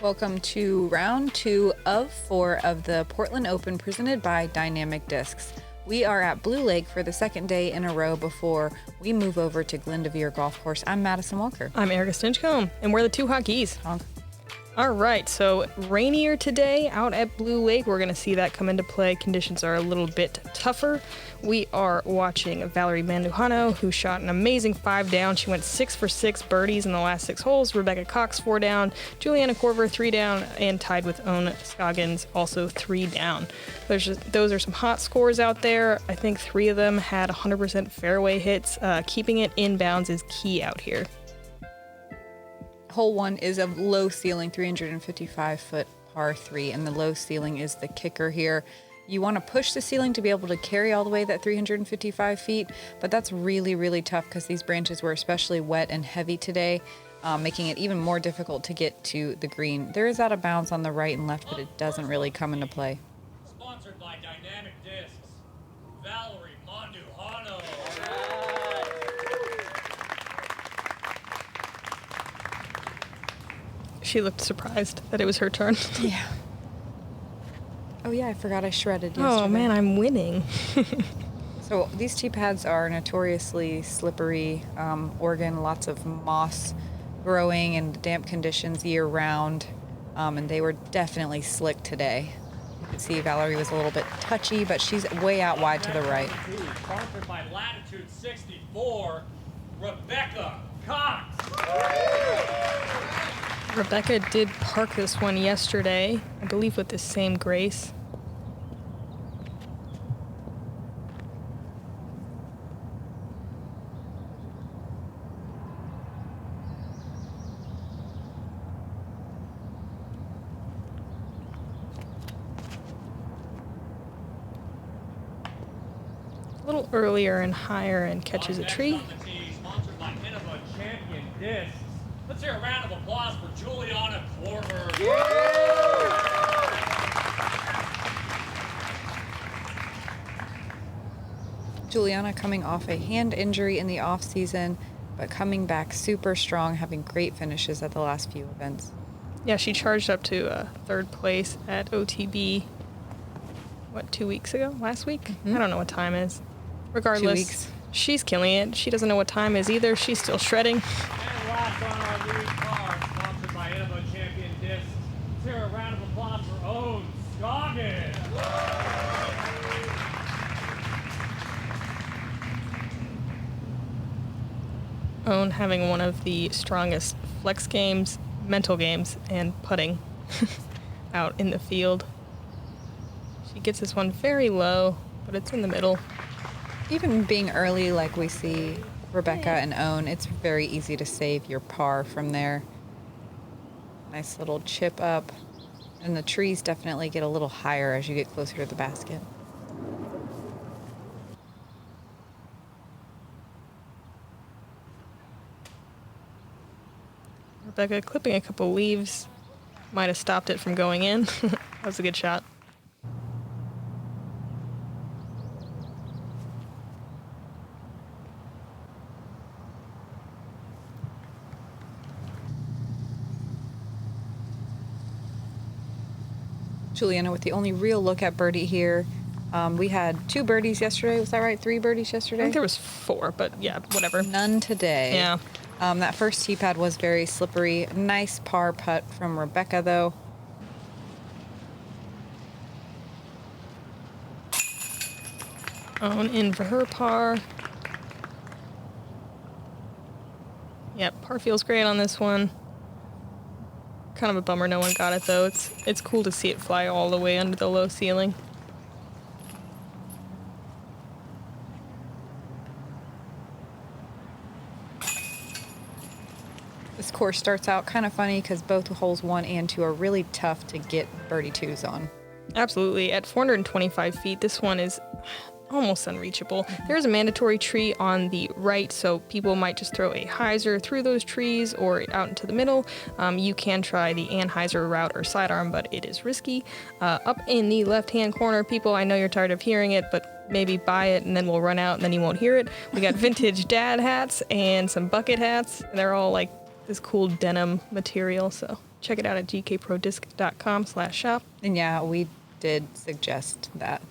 Welcome to round 2 of 4 of the Portland Open presented by Dynamic Discs. We are at Blue Lake for the second day in a row before we move over to Glendoveer Golf Course. I'm Madison Walker. I'm Erika Stinchcomb, and we're the two Hot Geese. Honk. All right, so rainier today out at Blue Lake. We're going to see that come into play. Conditions are a little bit tougher. We are watching Valerie Mandujano, who shot an amazing 5 down. She went 6 for 6 birdies in the last 6 holes. Rebecca Cox 4 down. Juliana Korver 3 down, and tied with Ohn Scoggins also 3 down. Those are some hot scores out there. I think 3 of them had 100% fairway hits. Keeping it inbounds is key out here. Hole 1 is a low ceiling, 355-foot par 3, and the low ceiling is the kicker here. You want to push the ceiling to be able to carry all the way that 355 feet, but that's really, really tough because these branches were especially wet and heavy today, making it even more difficult to get to the green. There is out of bounds on the right and left, but it doesn't really come into play. Sponsored by Dynamic Discs, Valerie Mandujano. She looked surprised that it was her turn. Yeah. Oh yeah, I forgot I shredded yesterday. Oh man, I'm winning. So these tee pads are notoriously slippery. Oregon, lots of moss growing and damp conditions year round, and they were definitely slick today. You can see Valerie was a little bit touchy, but she's way out wide to the right. Sponsored by Latitude 64, Rebecca Cox. Rebecca did park this one yesterday, I believe with the same grace. A little earlier and higher and catches a tree. Sponsored by Champion Discs. Let's hear a round of applause for Juliana Korver. Juliana coming off a hand injury in the off season, but coming back super strong, having great finishes at the last few events. Yeah, she charged up to 3rd place at OTB, 2 weeks ago? Last week? Mm-hmm. I don't know what time is. Regardless, 2 weeks. She's killing it. She doesn't know what time is either. She's still shredding. And last on our lead car, sponsored by Champion Discs. Let's hear a round of applause for Ohn Scoggins. Ohn having one of the strongest flex games, mental games, and putting out in the field. She gets this one very low, but it's in the middle. Even being early like we see Rebecca and Ohn, it's very easy to save your par from there. Nice little chip up. And the trees definitely get a little higher as you get closer to the basket. Rebecca clipping a couple leaves. Might have stopped it from going in. That was a good shot. Juliana with the only real look at birdie here. We had 2 birdies yesterday. Was that right? 3 birdies yesterday? I think there was 4, but yeah, whatever. None today. Yeah. That first tee pad was very slippery. Nice par putt from Rebecca, though. Ohn in for her par. Yep, par feels great on this one. Kind of a bummer no one got it though. It's cool to see it fly all the way under the low ceiling. This course starts out kind of funny because both holes 1 and 2 are really tough to get birdie 2s on. Absolutely. At 425 feet, this one is almost unreachable. There's a mandatory tree on the right, so people might just throw a hyzer through those trees or out into the middle. You can try the Anheuser route or sidearm, but it is risky. Up in the left-hand corner, people, I know you're tired of hearing it, but maybe buy it and then we'll run out and then you won't hear it. We got vintage dad hats and some bucket hats, and they're all like this cool denim material, so check it out at gkprodisc.com/shop. And yeah, we did suggest that.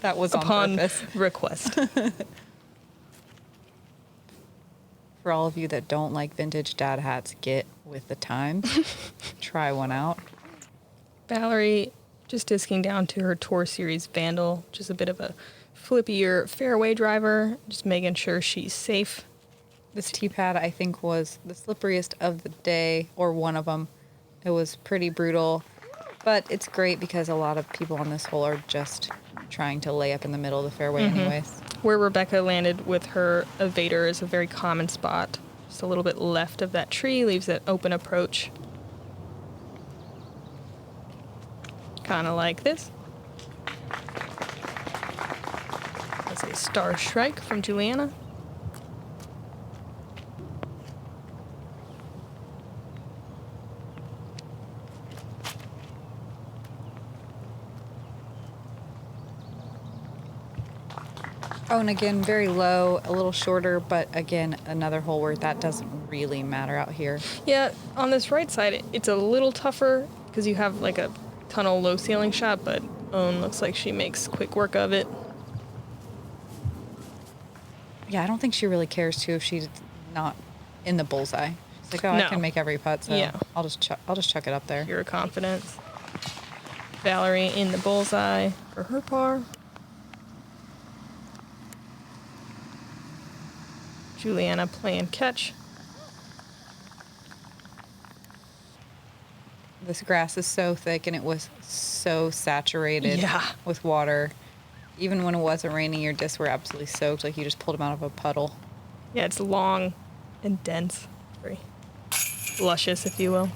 That was on Upon purpose. request. For all of you that don't like vintage dad hats, get with the times. Try one out. Valerie just disking down to her Tour Series Vandal, just a bit of a flippier fairway driver, just making sure she's safe. This tee pad, I think, was the slipperiest of the day, or one of them. It was pretty brutal, but it's great because a lot of people on this hole are just trying to lay up in the middle of the fairway anyways. Where Rebecca landed with her evader is a very common spot. Just a little bit left of that tree, leaves an open approach. Kind of like this. That's a star strike from Juliana. Oh, and again, very low, a little shorter, but again, another hole where that doesn't really matter out here. Yeah, on this right side, it's a little tougher because you have like a tunnel low ceiling shot, but Ohn looks like she makes quick work of it. Yeah, I don't think she really cares too if she's not in the bullseye. She's like, oh, No. I can make every putt, so Yeah. I'll just chuck it up there. Pure confidence. Valerie in the bullseye for her par. Juliana playing catch. This grass is so thick and it was so saturated Yeah. with water. Even when it wasn't raining, your discs were absolutely soaked, like you just pulled them out of a puddle. Yeah, it's long and dense. Very luscious, if you will.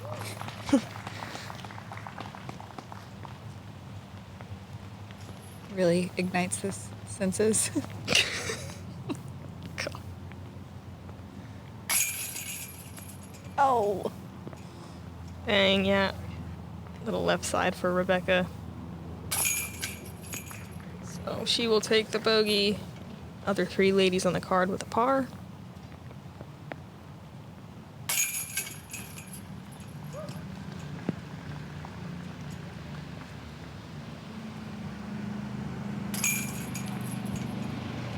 Really ignites the senses. Oh. Dang, yeah. Little left side for Rebecca. So she will take the bogey. Other three ladies on the card with a par.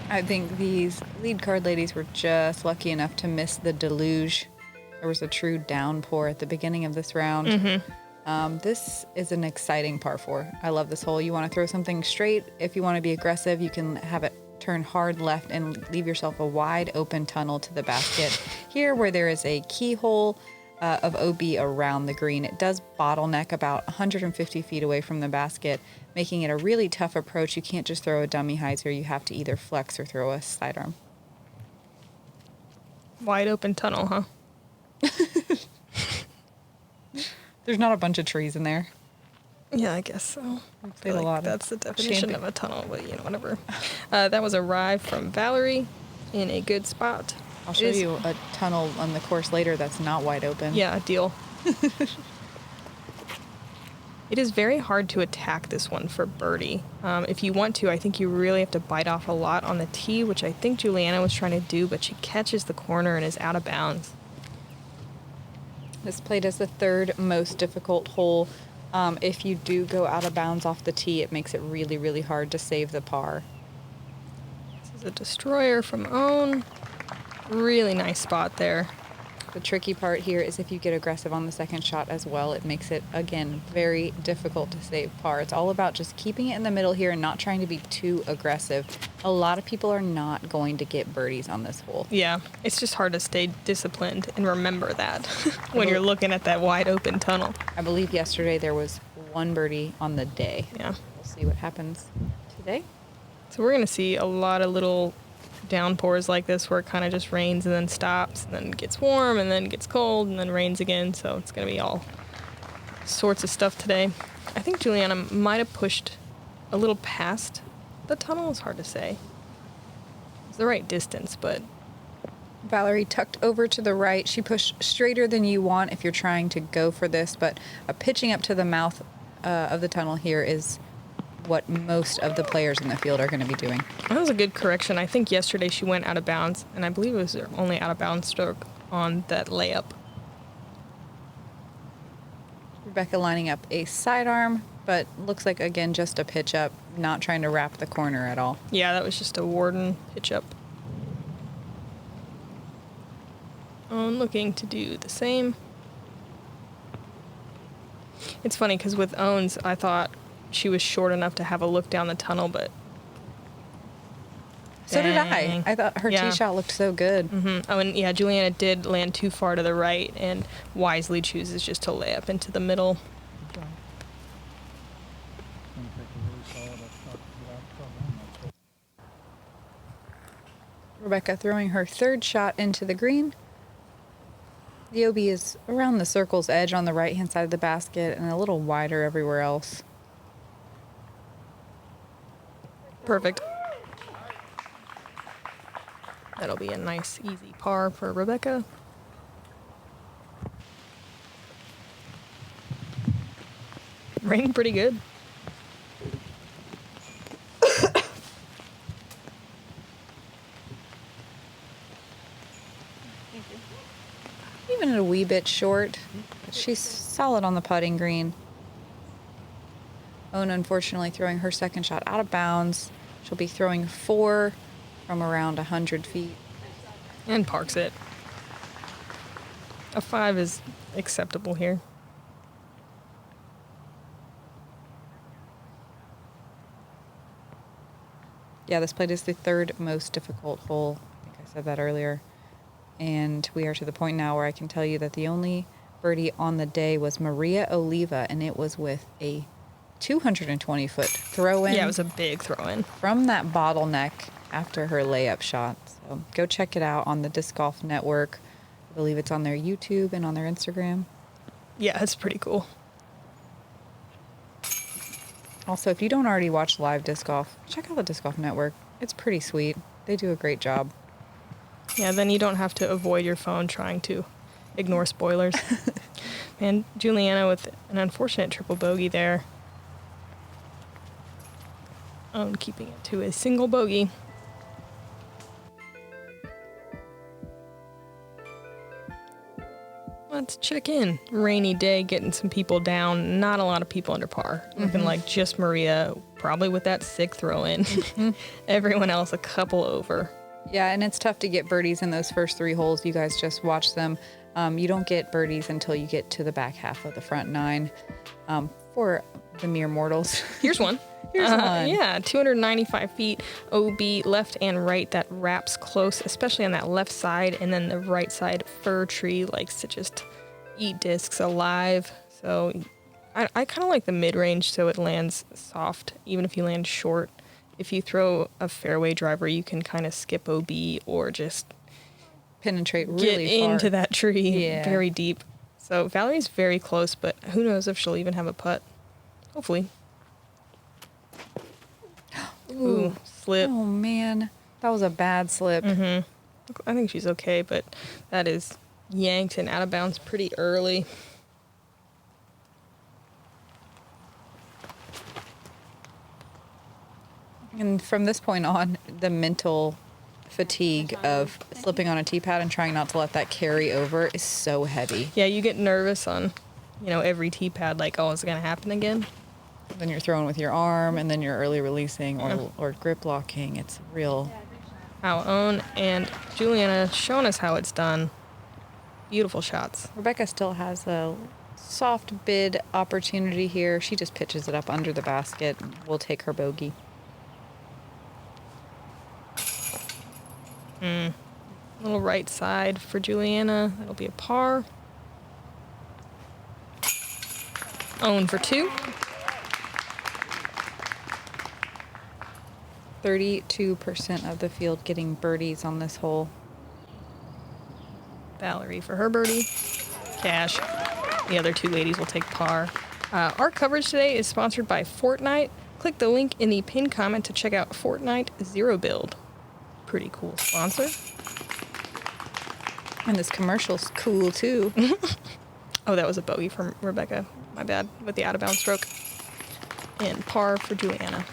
I think these lead card ladies were just lucky enough to miss the deluge. There was a true downpour at the beginning of this round. This is an exciting par 4. I love this hole. You want to throw something straight. If you want to be aggressive, you can have it turn hard left and leave yourself a wide open tunnel to the basket. Here, where there is a keyhole of OB around the green, it does bottleneck about 150 feet away from the basket, making it a really tough approach. You can't just throw a dummy hyzer. You have to either flex or throw a sidearm. Wide open tunnel, huh? There's not a bunch of trees in there. Yeah, I guess so. I Played a lot of that's the definition champagne. of a tunnel, but you know, whatever. That was a ride from Valerie in a good spot. I'll show you a tunnel on the course later that's not wide open. Yeah, deal. It is very hard to attack this one for birdie. If you want to, I think you really have to bite off a lot on the tee, which I think Juliana was trying to do, but she catches the corner and is out of bounds. This played as the third most difficult hole. If you do go out of bounds off the tee, it makes it really, really hard to save the par. This is a destroyer from Ohn. Really nice spot there. The tricky part here is if you get aggressive on the second shot as well, it makes it, again, very difficult to save par. It's all about just keeping it in the middle here and not trying to be too aggressive. A lot of people are not going to get birdies on this hole. Yeah, it's just hard to stay disciplined and remember that when you're looking at that wide open tunnel. I believe yesterday there was one birdie on the day. Yeah. We'll see what happens today. So we're going to see a lot of little downpours like this where it kind of just rains and then stops and then gets warm and then gets cold and then rains again. So it's going to be all sorts of stuff today. I think Juliana might have pushed a little past the tunnel. It's hard to say. It's the right distance, but Valerie tucked over to the right. She pushed straighter than you want if you're trying to go for this, but pitching up to the mouth of the tunnel here is what most of the players in the field are going to be doing. that was a good correction. I think yesterday she went out of bounds, and I believe it was her only out of bounds stroke on that layup. Rebecca lining up a sidearm, but looks like, again, just a pitch up, not trying to wrap the corner at all. Yeah, that was just a Warden pitch up. Ohn looking to do the same. It's funny because with Ohn's, I thought she was short enough to have a look down the tunnel, but So did I. dang. I thought her Yeah. tee shot looked so good. Oh, and yeah, Juliana did land too far to the right and wisely chooses just to lay up into the middle. Rebecca throwing her third shot into the green. The OB is around the circle's edge on the right-hand side of the basket and a little wider everywhere else. Perfect. That'll be a nice, easy par for Rebecca. Raining pretty good. Even a wee bit short, but she's solid on the putting green. Ohn, unfortunately, throwing her second shot out of bounds. She'll be throwing 4 from around 100 feet. And parks it. A 5 is acceptable here. Yeah, this plate is the third most difficult hole. I think I said that earlier. And we are to the point now where I can tell you that the only birdie on the day was Maria Oliva, and it was with a 220-foot throw-in. Yeah, it was a big throw-in. From that bottleneck after her layup shot. So go check it out on the Disc Golf Network. I believe it's on their YouTube and on their Instagram. Yeah, it's pretty cool. Also, if you don't already watch live disc golf, check out the Disc Golf Network. It's pretty sweet. They do a great job. Yeah, then you don't have to avoid your phone trying to ignore spoilers. Man, Juliana with an unfortunate triple bogey there. Keeping it to a single bogey. Let's check in. Rainy day, getting some people down. Not a lot of people under par. Looking like just Maria, probably with that sick throw in. Everyone else a couple over. Yeah, and it's tough to get birdies in those first 3 holes. You guys just watch them. You don't get birdies until you get to the back half of the front 9. For the mere mortals. Here's one. Here's one. Yeah, 295 feet, OB left and right that wraps close, especially on that left side, and then the right side fir tree likes to just eat discs alive. So I kind of like the mid-range so it lands soft, even if you land short. If you throw a fairway driver, you can kind of skip OB or just Penetrate get really far. into that tree Yeah. very deep. So Valerie's very close, but who knows if she'll even have a putt. Hopefully. Ooh, slip. Oh, man. That was a bad slip. I think she's okay, but that is yanked and out of bounds pretty early. And from this point on, the mental fatigue of slipping on a tee pad and trying not to let that carry over is so heavy. Yeah, you get nervous on, every tee pad, like, oh, is it going to happen again? Then you're throwing with your arm, and then you're early releasing or grip locking. It's real. Our Ohn and Juliana showing us how it's done. Beautiful shots. Rebecca still has a soft bid opportunity here. She just pitches it up under the basket. We'll take her bogey. Little right side for Juliana. That'll be a par. Ohn for 2. 32% of the field getting birdies on this hole. Valerie for her birdie. Cash. The other 2 ladies will take par. Our coverage today is sponsored by Fortnite. Click the link in the pinned comment to check out Fortnite Zero Build. Pretty cool sponsor. And this commercial's cool, too. Oh, that was a bogey from Rebecca. My bad. With the out-of-bounds stroke. And par for Juliana.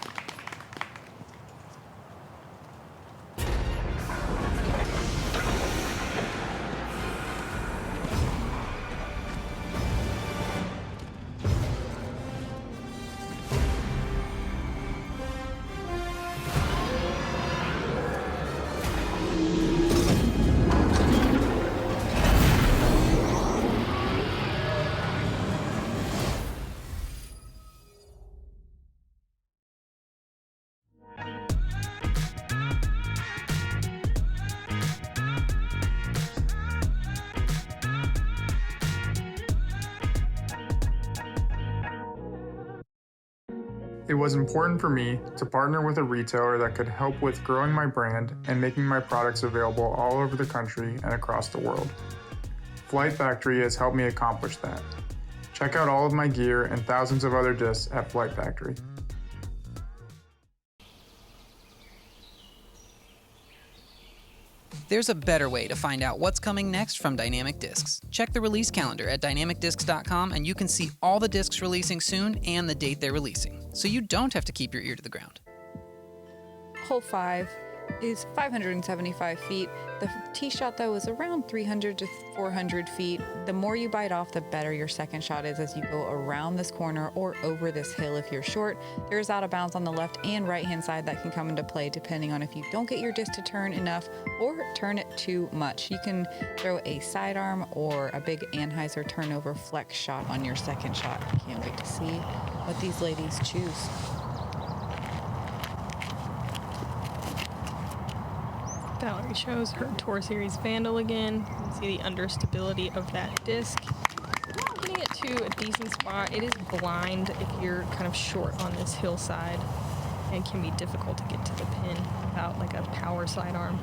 It was important for me to partner with a retailer that could help with growing my brand and making my products available all over the country and across the world. Flight Factory has helped me accomplish that. Check out all of my gear and thousands of other discs at Flight Factory. There's a better way to find out what's coming next from Dynamic Discs. Check the release calendar at dynamicdiscs.com and you can see all the discs releasing soon and the date they're releasing, so you don't have to keep your ear to the ground. Hole 5 is 575 feet. The tee shot, though, is around 300 to 400 feet. The more you bite off, the better your second shot is as you go around this corner or over this hill if you're short. There's out of bounds on the left and right hand side that can come into play depending on if you don't get your disc to turn enough or turn it too much. You can throw a sidearm or a big Anheuser turnover flex shot on your second shot. Can't wait to see what these ladies choose. Valerie shows her Tour Series Vandal again. You can see the understability of that disc. Getting it to a decent spot. It is blind if you're kind of short on this hillside, and it can be difficult to get to the pin without like a power sidearm.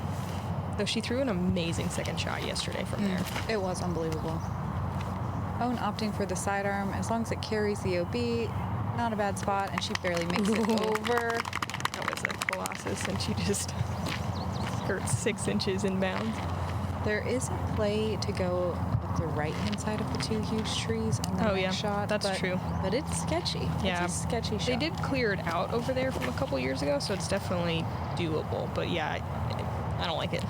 Though she threw an amazing second shot yesterday from there. It was unbelievable. Ohn opting for the sidearm. As long as it carries the OB, not a bad spot, and she barely makes it over. That was a Colossus, and she just skirts 6 inches inbounds. There is a play to go with the right-hand side of the two huge trees on the next shot. That's true. But it's sketchy. Yeah. It's a sketchy shot. They did clear it out over there from a couple years ago, so it's definitely doable. But yeah, I don't like it.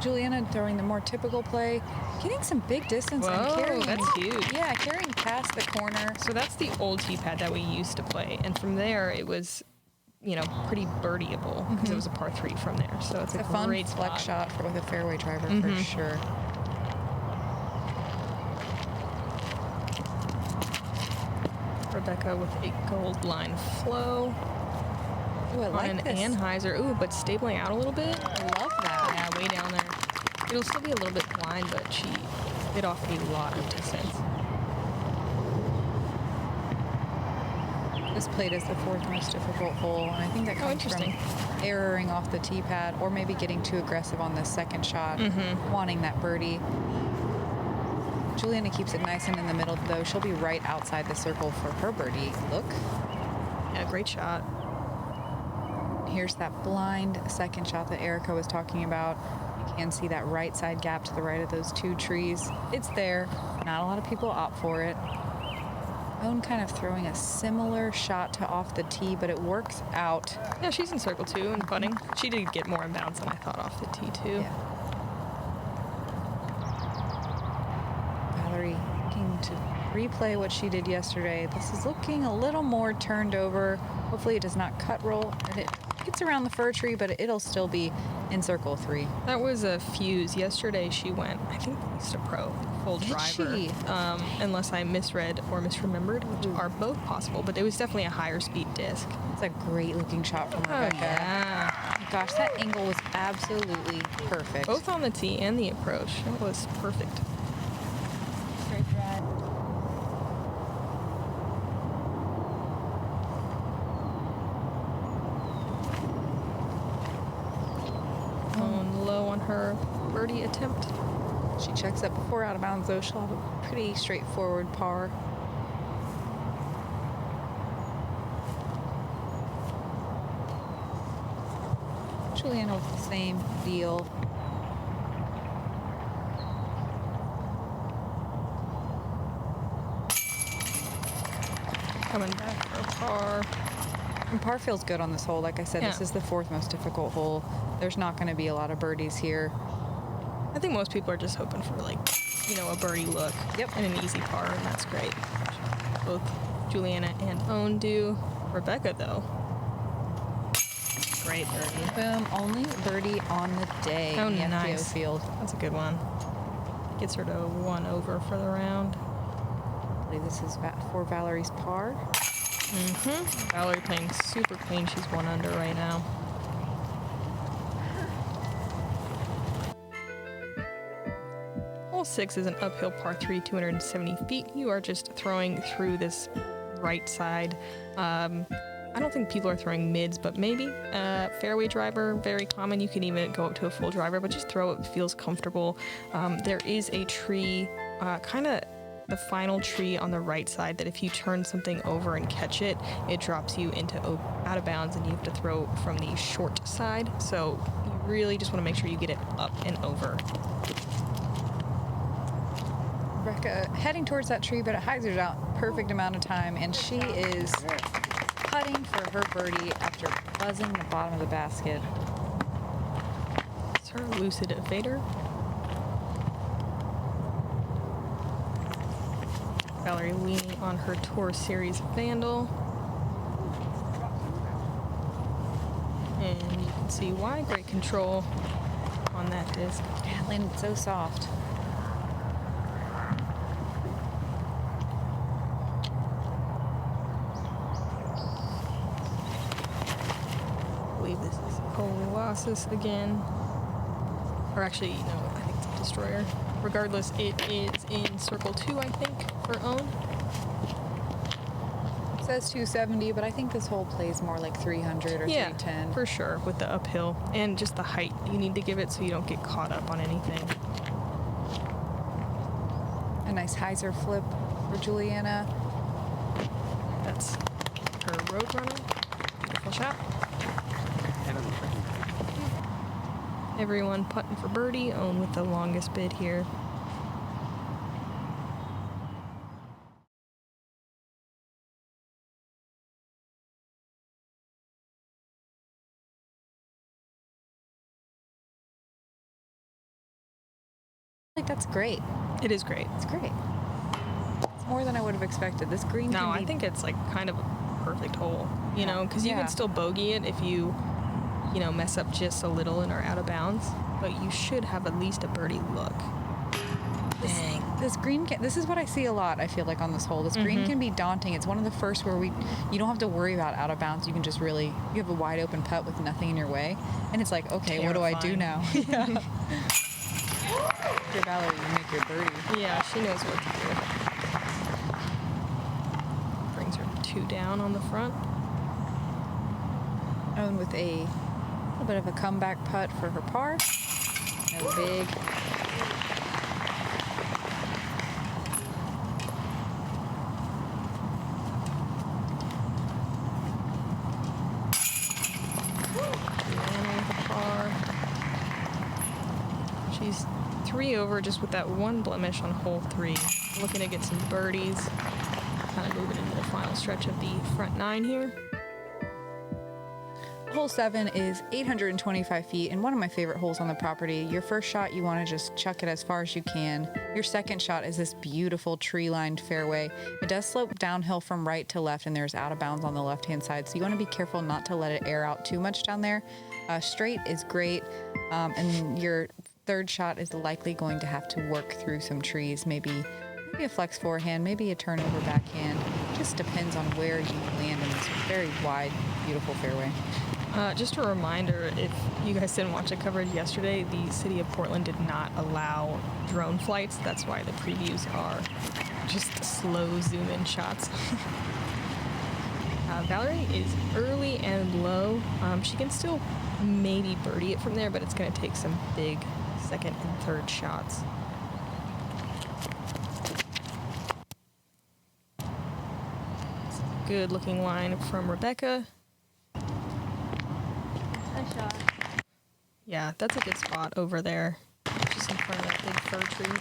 Juliana throwing the more typical play, getting some big distance and Whoa, carrying. that's huge. Yeah, carrying past the corner. So that's the old tee pad that we used to play, and from there it was, you know, pretty birdieable because it was a par 3 from there. So it's a a fun great flex spot. shot with a fairway driver for sure. Rebecca with a gold line flow. Ooh, I On like an this. Anheuser. Ooh, but stabling out a little bit. I love that. Yeah, way down there. It'll still be a little bit blind, but she bit off a lot of distance. This played as the 4th most difficult hole, and I think that comes from interesting. erroring off the tee pad or maybe getting too aggressive on the second shot, wanting that birdie. Juliana keeps it nice and in the middle, though. She'll be right outside the circle for her birdie. Look. Yeah, great shot. Here's that blind second shot that Erika was talking about. You can see that right side gap to the right of those two trees. It's there. Not a lot of people opt for it. Ohn kind of throwing a similar shot to off the tee, but it works out. Yeah, she's in circle 2 and putting. She did get more inbounds than I thought off the tee, too. Yeah. Valerie looking to replay what she did yesterday. This is looking a little more turned over. Hopefully it does not cut roll, and it gets around the fir tree, but it'll still be in circle 3. That was a fuse. Yesterday she went, I think, Insta Pro, full Did driver. she? Unless I misread or misremembered, which are both possible, but it was definitely a higher speed disc. It's a great looking shot from Rebecca. yeah. Gosh, that angle was absolutely perfect. Both on the tee and the approach. It was perfect. Straight drive. Going low on her birdie attempt. She checks up before out of bounds, though. She'll have a pretty straightforward par. Juliana with the same deal. Coming back for a par. And par feels good on this hole. Like I said, Yeah. this is the 4th most difficult hole. There's not going to be a lot of birdies here. I think most people are just hoping for, like, you know, a birdie look. Yep. And an easy par, and that's great. Both Juliana and Ohn do. Rebecca, though. Great birdie. Boom, only birdie on the day Oh, in the FPO nice. field. That's a good one. Gets her to 1 over for the round. I believe this is for Valerie's par. Valerie playing super clean. She's 1 under right now. Hole 6 is an uphill par 3, 270 feet. You are just throwing through this right side. I don't think people are throwing mids, but maybe. Fairway driver, very common. You can even go up to a full driver, but just throw it feels comfortable. There is a tree, kind of the final tree on the right side, that if you turn something over and catch it, it drops you into out of bounds, and you have to throw from the short side. So you really just want to make sure you get it up and over. Rebecca heading towards that tree, but it hyzers out perfect amount of time, and she is putting for her birdie after buzzing the bottom of the basket. It's her lucid evader. Valerie leaning on her Tour Series Vandal. And you can see why. Great control on that disc. Yeah, it landed so soft. I believe this is Colossus again. Or actually, no, I think it's a Destroyer. Regardless, it is in circle 2, I think, for Ohn. It says 270, but I think this hole plays more like 300 or 310. For sure, with the uphill and just the height you need to give it so you don't get caught up on anything. A nice hyzer flip for Juliana. That's her Roadrunner. Beautiful shot. Everyone putting for birdie. Ohn with the longest bid here. Like, that's great. It is great. It's great. It's more than I would have expected. This green No, can be... I think it's like kind of a perfect hole, you know, because you Yeah. can still bogey it if you know, mess up just a little and are out of bounds, but you should have at least a birdie look. Dang. This green can, this is what I see a lot, I feel like, on this hole. This green can be daunting. It's one of the first where you don't have to worry about out of bounds. You can just really, you have a wide open putt with nothing in your way. And it's like, okay, what do I do now? Yeah. After Valerie, you make your birdie. Yeah, she knows what to do. Brings her 2 down on the front. Ohn with a little bit of a comeback putt for her par. No big. Juliana with a par. She's 3 over just with that one blemish on hole 3. Looking to get some birdies. Kind of moving into the final stretch of the front 9 here. Hole 7 is 825 feet and one of my favorite holes on the property. Your first shot, you want to just chuck it as far as you can. Your second shot is this beautiful tree-lined fairway. It does slope downhill from right to left, and there's out of bounds on the left-hand side, so you want to be careful not to let it air out too much down there. Straight is great, and your third shot is likely going to have to work through some trees, maybe a flex forehand, maybe a turnover backhand. Just depends on where you land in this very wide, beautiful fairway. Just a reminder, if you guys didn't watch the coverage yesterday, the city of Portland did not allow drone flights. That's why the previews are just slow zoom-in shots. Valerie is early and low. She can still maybe birdie it from there, but it's going to take some big second and third shots. Good looking line from Rebecca. Nice shot. Yeah, that's a good spot over there, just in front of that big fir tree.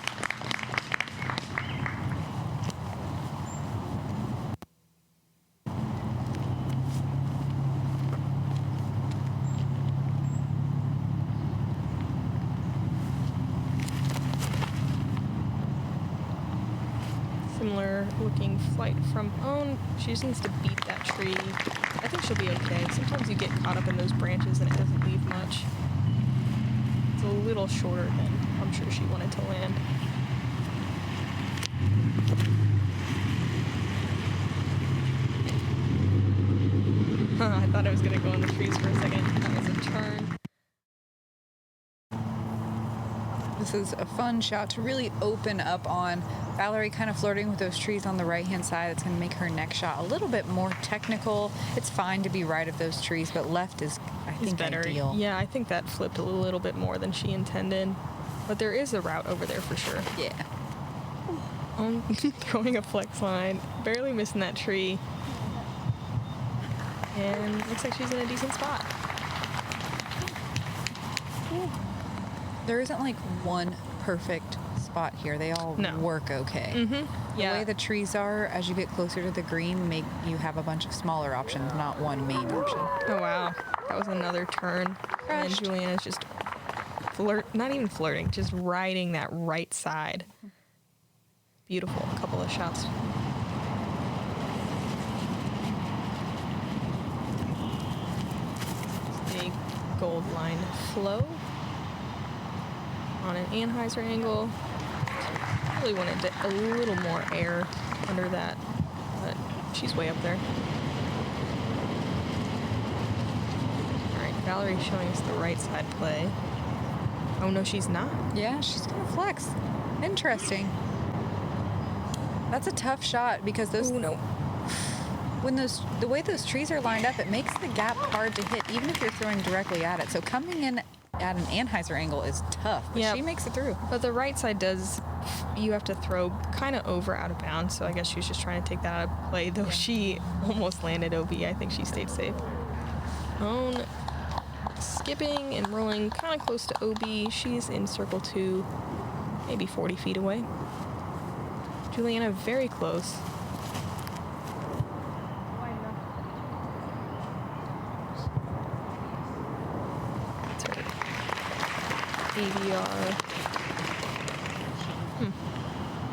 Similar looking flight from Ohn. She just needs to beat that tree. I think she'll be okay. Sometimes you get caught up in those branches and it doesn't leave much. It's a little shorter than I'm sure she wanted to land. I thought I was going to go in the trees for a second. That was a turn. This is a fun shot to really open up on. Valerie kind of flirting with those trees on the right-hand side. It's going to make her next shot a little bit more technical. It's fine to be right of those trees, but left is, I think, better. ideal. Yeah, I think that flipped a little bit more than she intended. But there is a route over there for sure. Yeah. Throwing a flex line, barely missing that tree. And looks like she's in a decent spot. There isn't like one perfect spot here. They all work okay. Mm-hmm. The way the trees are, as you get closer to the green, make you have a bunch of smaller options, not one main option. Oh, wow. That was another turn. And Juliana's just not even flirting, just riding that right side. Beautiful. A couple of shots. A gold line flow on an Anheuser angle. Really wanted a little more air under that, but she's way up there. All right, Valerie's showing us the right side play. Oh no, she's not. Yeah, she's gonna flex. Interesting. That's a tough shot because those. Oh no. When the way those trees are lined up, it makes the gap hard to hit, even if you're throwing directly at it. So coming in at an Anheuser angle is tough, but she makes it through. But the right side does, you have to throw kind of over out of bounds, so I guess she was just trying to take that out of play, though she almost landed OB. I think she stayed safe. Ohn skipping and rolling kind of close to OB. She's in circle 2, maybe 40 feet away. Juliana very close. AVR.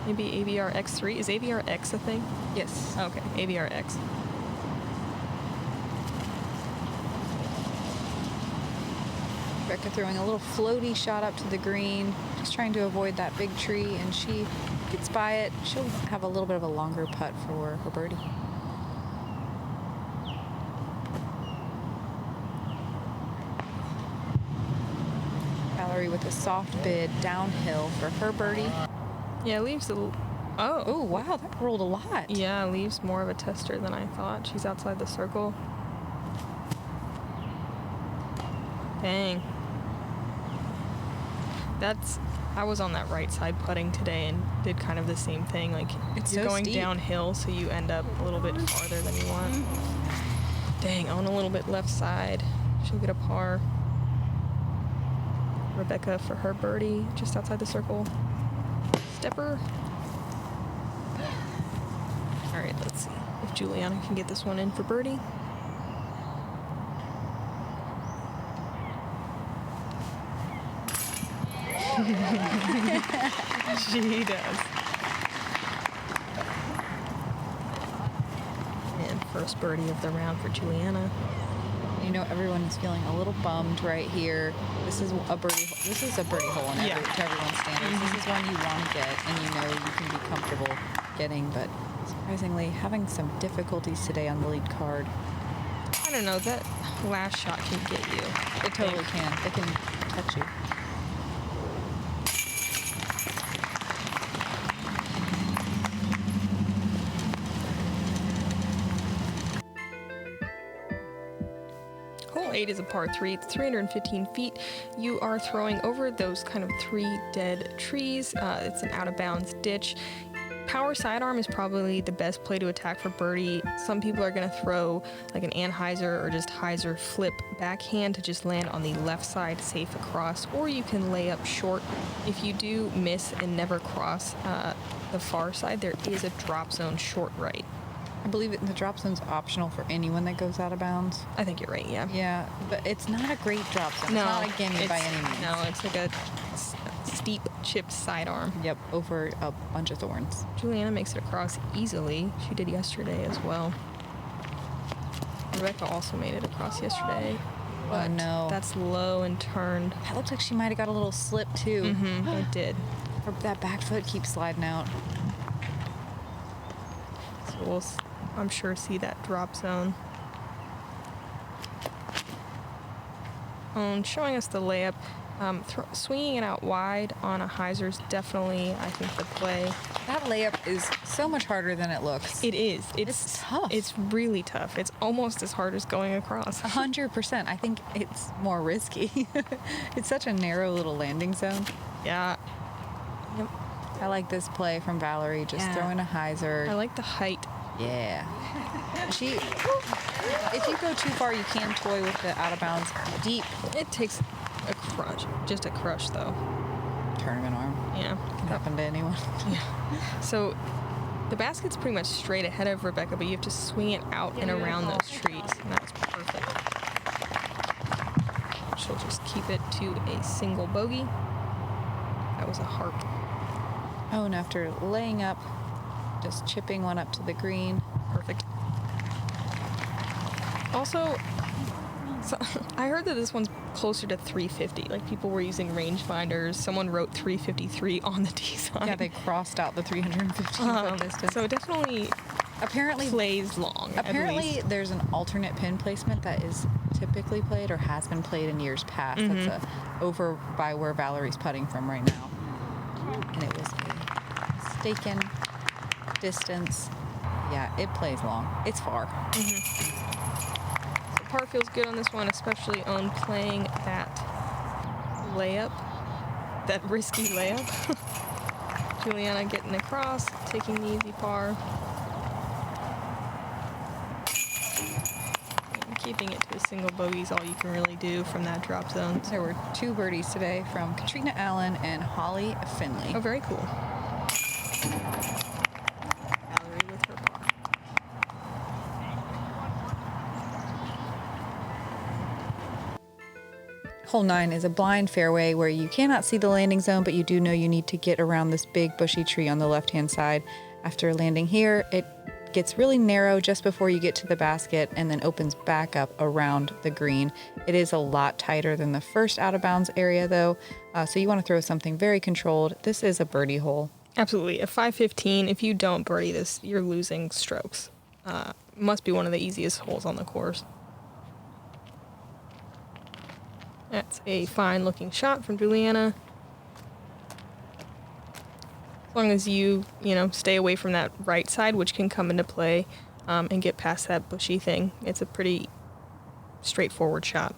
Maybe AVR X3. Is AVR X a thing? Yes. Okay, AVR X. Erika throwing a little floaty shot up to the green, just trying to avoid that big tree, and she gets by it. She'll have a little bit of a longer putt for her birdie. Valerie with a soft bid downhill for her birdie. Yeah, leaves a little. Oh, wow, that rolled a lot. Yeah, leaves more of a tester than I thought. She's outside the circle. Dang. I was on that right side putting today and did kind of the same thing. Like, It's you're so going steep. downhill, so you end up a little bit farther than you want. Dang, on a little bit left side. She'll get a par. Rebecca for her birdie, just outside the circle. Stepper. All right, let's see if Juliana can get this one in for birdie. She does. And first birdie of the round for Juliana. You know, everyone is feeling a little bummed right here. This is a birdie hole in to everyone's standards. This is one you want to get, and you know you can be comfortable getting, but surprisingly, having some difficulties today on the lead card. I don't know, that last shot can get you. It totally can. It can touch you. Hole 8 is a par 3. It's 315 feet. You are throwing over those kind of 3 dead trees. It's an out-of-bounds ditch. Power sidearm is probably the best play to attack for birdie. Some people are going to throw like an Anheuser or just Heiser flip backhand to just land on the left side safe across, or you can lay up short. If you do miss and never cross the far side, there is a drop zone short right. I believe the drop zone's optional for anyone that goes out of bounds. I think you're right, yeah. Yeah, but it's not a great drop zone. No, it's not a gimme by any means. No, it's like a steep chipped sidearm. Yep, over a bunch of thorns. Juliana makes it across easily. She did yesterday as well. Rebecca also made it across yesterday. But no. That's low and turned. That looks like she might have got a little slip too. Mm-hmm, it did. That back foot keeps sliding out. So we'll, I'm sure, see that drop zone. Ohn showing us the layup. Swinging it out wide on a hyzer is definitely, I think, the play. That layup is so much harder than it looks. It is. It's tough. It's really tough. It's almost as hard as going across. 100%. I think it's more risky. It's such a narrow little landing zone. Yeah. Yep. I like this play from Valerie, just throwing a hyzer. I like the height. Yeah. If you go too far, you can toy with the out of bounds deep. It takes a crush. Just a crush, though. Tournament arm. Yeah. Can happen to anyone. Yeah. So the basket's pretty much straight ahead of Rebecca, but you have to swing it out and around those trees, and that's perfect. She'll just keep it to a single bogey. That was a heart. Oh, and after laying up, just chipping one up to the green. Perfect. Also, so I heard that this one's closer to 350. Like, people were using rangefinders. Someone wrote 353 on the tee sign. Yeah, they crossed out the 315-foot distance. So it definitely plays long. Apparently, there's an alternate pin placement that is typically played or has been played in years past. Mm-hmm. That's over by where Valerie's putting from right now. And it was a mistaken distance. Yeah, it plays long. It's far. Mm-hmm. So par feels good on this one, especially on playing that layup, that risky layup. Juliana getting across, taking the easy par. And keeping it to a single bogey is all you can really do from that drop zone. There were 2 birdies today from Katrina Allen and Holly Finley. Oh, very cool. Valerie with her par. Hole 9 is a blind fairway where you cannot see the landing zone, but you do know you need to get around this big bushy tree on the left-hand side. After landing here, it gets really narrow just before you get to the basket and then opens back up around the green. It is a lot tighter than the first out-of-bounds area, though, so you want to throw something very controlled. This is a birdie hole. Absolutely. A 515, if you don't birdie this, you're losing strokes. Must be one of the easiest holes on the course. That's a fine-looking shot from Juliana. As long as you stay away from that right side, which can come into play, and get past that bushy thing, it's a pretty straightforward shot.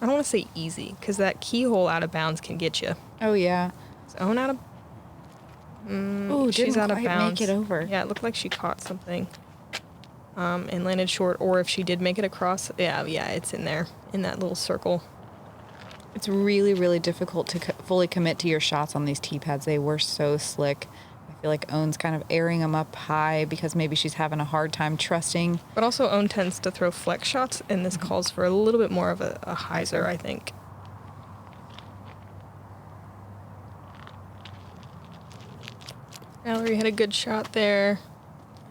I don't want to say easy, because that keyhole out of bounds can get you. Oh, yeah. Is Ohn out of... Ooh, she's didn't out of quite bounds. make it over. Yeah, it looked like she caught something. And landed short, or if she did make it across, yeah, it's in there, in that little circle. It's really, really difficult to fully commit to your shots on these tee pads. They were so slick. I feel like Ohn's kind of airing them up high because maybe she's having a hard time trusting. But also Ohn tends to throw flex shots, and this calls for a little bit more of a hyzer, I think. Valerie had a good shot there,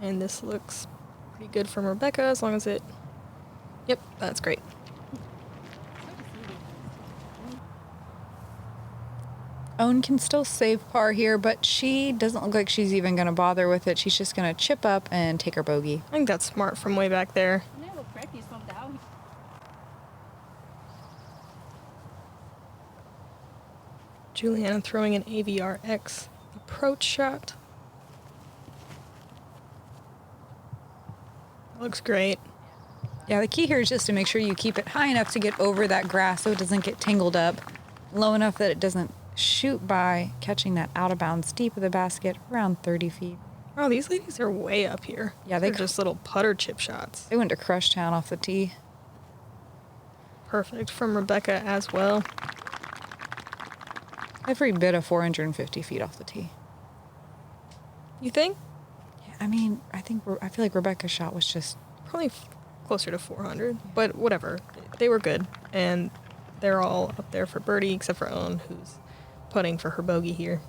and this looks pretty good from Rebecca as long as it... Yep, that's great. Ohn can still save par here, but she doesn't look like she's even going to bother with it. She's just going to chip up and take her bogey. I think that's smart from way back there. Never practice from down. Juliana throwing an AVRX approach shot. Looks great. Yeah, the key here is just to make sure you keep it high enough to get over that grass so it doesn't get tangled up, low enough that it doesn't shoot by, catching that out of bounds deep of the basket, around 30 feet. Oh, these ladies are way up here. Yeah, they're just little putter chip shots. They went to crush town off the tee. Perfect from Rebecca as well. Every bit of 450 feet off the tee. You think? Yeah, I mean, I feel like Rebecca's shot was just... Probably closer to 400, but whatever. They were good, and they're all up there for birdie, except for Ohn, who's putting for her bogey here.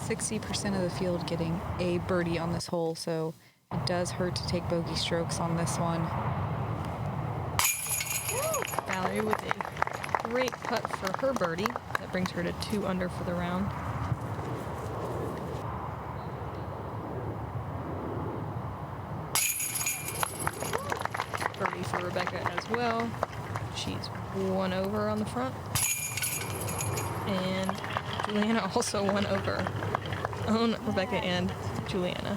%60 of the field getting a birdie on this hole, so it does hurt to take bogey strokes on this one. Valerie with a great putt for her birdie. That brings her to 2 under for the round. for Rebecca as well. She's 1 over on the front. And Juliana also 1 over. Ohn, Rebecca, and Juliana.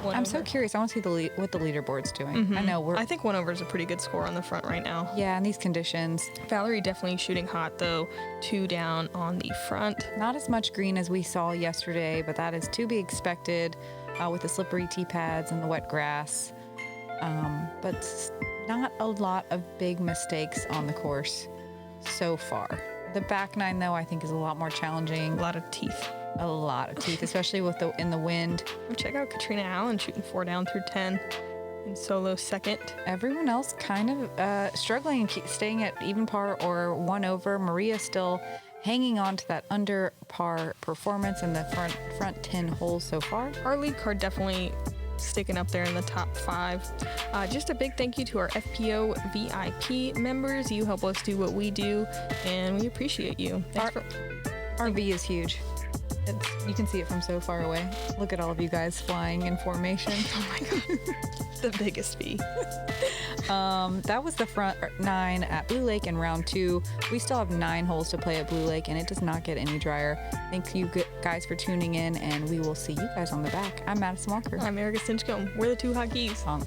I'm so curious. I want to see what the leaderboard's doing. I know I think 1 over is a pretty good score on the front right now. Yeah, in these conditions. Valerie definitely shooting hot, though. 2 down on the front. Not as much green as we saw yesterday, but that is to be expected with the slippery tee pads and the wet grass. But not a lot of big mistakes on the course so far. The back 9, though, I think is a lot more challenging. A lot of teeth. A lot of teeth, especially with in the wind. Check out Katrina Allen shooting 4 down through 10 in solo second. Everyone else kind of struggling and staying at even par or 1 over. Maria still hanging on to that under par performance in the front 10 holes so far. Our lead card definitely sticking up there in the top 5. Just a big thank you to our FPO VIP members. You help us do what we do, and we appreciate you. Our V is huge. You can see it from so far away. Look at all of you guys flying in formation. Oh my god. The biggest V. That was the front 9 at Blue Lake in round 2. We still have 9 holes to play at Blue Lake, and it does not get any drier. Thank you guys for tuning in, and we will see you guys on the back. I'm Madison Walker. I'm Erika Stinchcomb. We're the 2 Hot Geese. Honk.